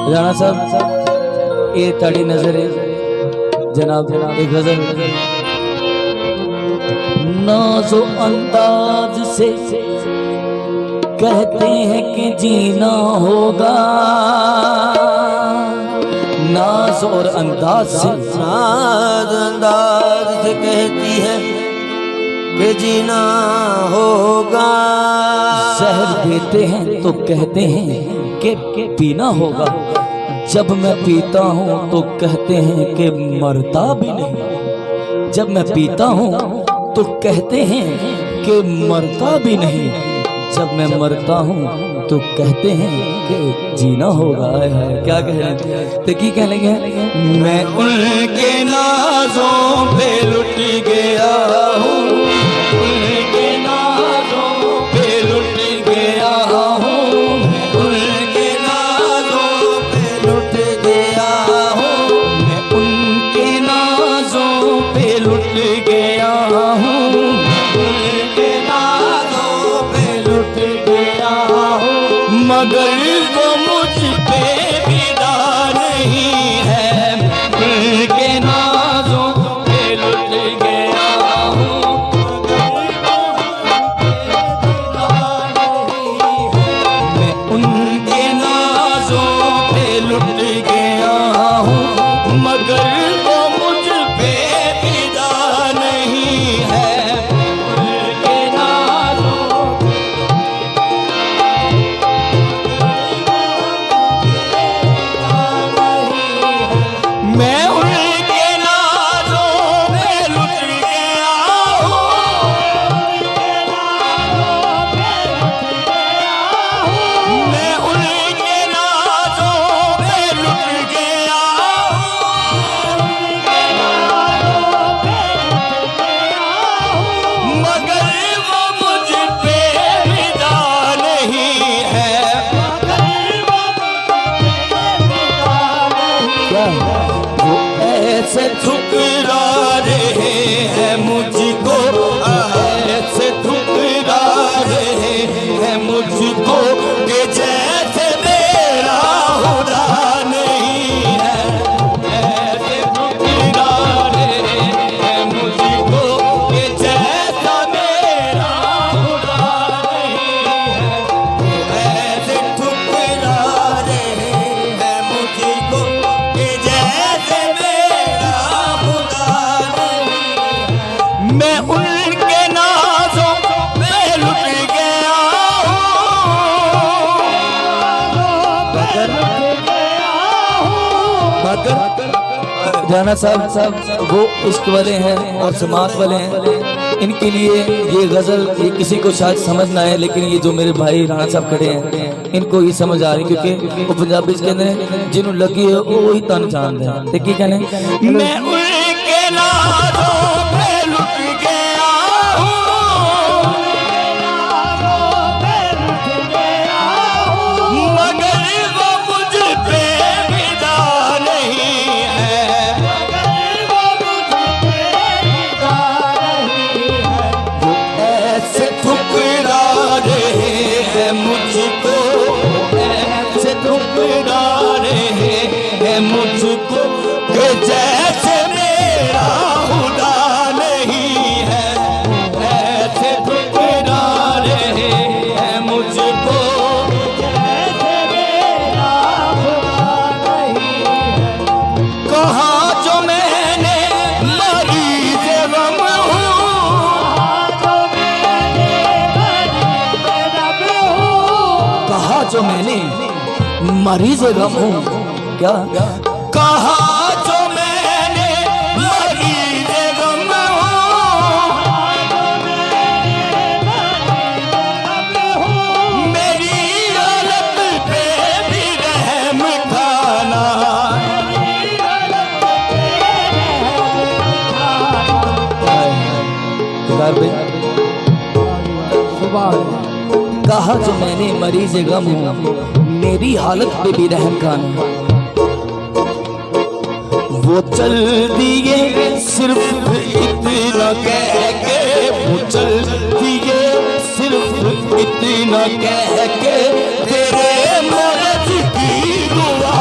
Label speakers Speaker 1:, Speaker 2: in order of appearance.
Speaker 1: राणा साहब ये ताड़ी नजर है जनाब एक गजल नाज़ो अंदाज से कहते हैं कि जीना होगा, नाज और अंदाज से
Speaker 2: कहती है कि जीना होगा।
Speaker 1: जहर देते हैं तो कहते हैं कि पीना होगा, जब मैं पीता हूँ तो कहते हैं कि मरता भी नहीं। जब मैं पीता हूँ तो कहते हैं कि मरता भी नहीं, जब मैं मरता हूँ तो कहते हैं कि जीना होगा। क्या कह रहे हैं? तो की कह लेंगे,
Speaker 2: मैं उनके नाज़ों पे लुट गया हूँ, उनके नाज़ों पे लुट गया हूँ, उनके नाज़ों पे लुट गया हूँ,
Speaker 1: मैं उनके नाज़ों पे लुट गया हूँ,
Speaker 2: उनके नाज़ों पे लुट गया हूँ, मगर वो मुझ पे फिदा नहीं है। उनके नाज़ों पे लुट गया हूँ, मैं उनके नाज़ों पे लुट गया हूँ, मगर वो मुझ पे फिदा नहीं है। उनके नाज़ों मैं उनके नाज़ों पे लुट गया हूँ, मैं उनके नाज़ों पे लुट गया हूँ, मगर वो मुझ पे फिदा नहीं है।
Speaker 1: क्या
Speaker 2: वो ऐसे ठुकरा रहे हैं मुझको, ऐसे ठुकरा रहे हैं मुझको कि जैसे मेरा खुदा नहीं है। ऐसे ठुकरा रहे हैं मुझको कि जैसा मेरा खुदा नहीं है। वो ऐसे ठुकरा रहे हैं मुझको कि जैसे मेरा खुदा नहीं है। मैं उनके नाज़ों पे लुट गया
Speaker 1: मगर राणा साहब वो इश्क वाले हैं और समात वाले हैं, इनके लिए ये गजल ये किसी को शायद समझ ना आए, लेकिन ये जो मेरे भाई राणा साहब खड़े हैं इनको ये समझ आ रही, क्योंकि वो पंजाबी के अंदर जिन्होंने लगी है वो वही तन चांद है। तो की कहने,
Speaker 2: मैं उनके नाज़ों पे लुट गया हूँ, मगर वो मुझ पे फिदा नहीं है। वो ऐसे ठुकरा रहे हैं मुझको, ऐसे ठुकरा रहे हैं मुझको कि जैसे मेरा खुदा नहीं है। ऐसे ठुकरा रहे हैं मुझको जैसे मेरा खुदा नहीं है। कहाँ जो मैंने मरीज़ गम हूँ,
Speaker 1: कहा जो मैंने मरीज गम हूँ। क्या
Speaker 2: कहा जो मैंने मरीज़ गम हूँ, मेरी हालत पे भी रहम खाना।
Speaker 1: कहा जो मैंने मरीज गम हूँ, मेरी हालत पे भी रहम खाना।
Speaker 2: वो चल दिए सिर्फ इतना कह के, वो चल दिए सिर्फ इतना कह के, तेरे मर्द की दुआ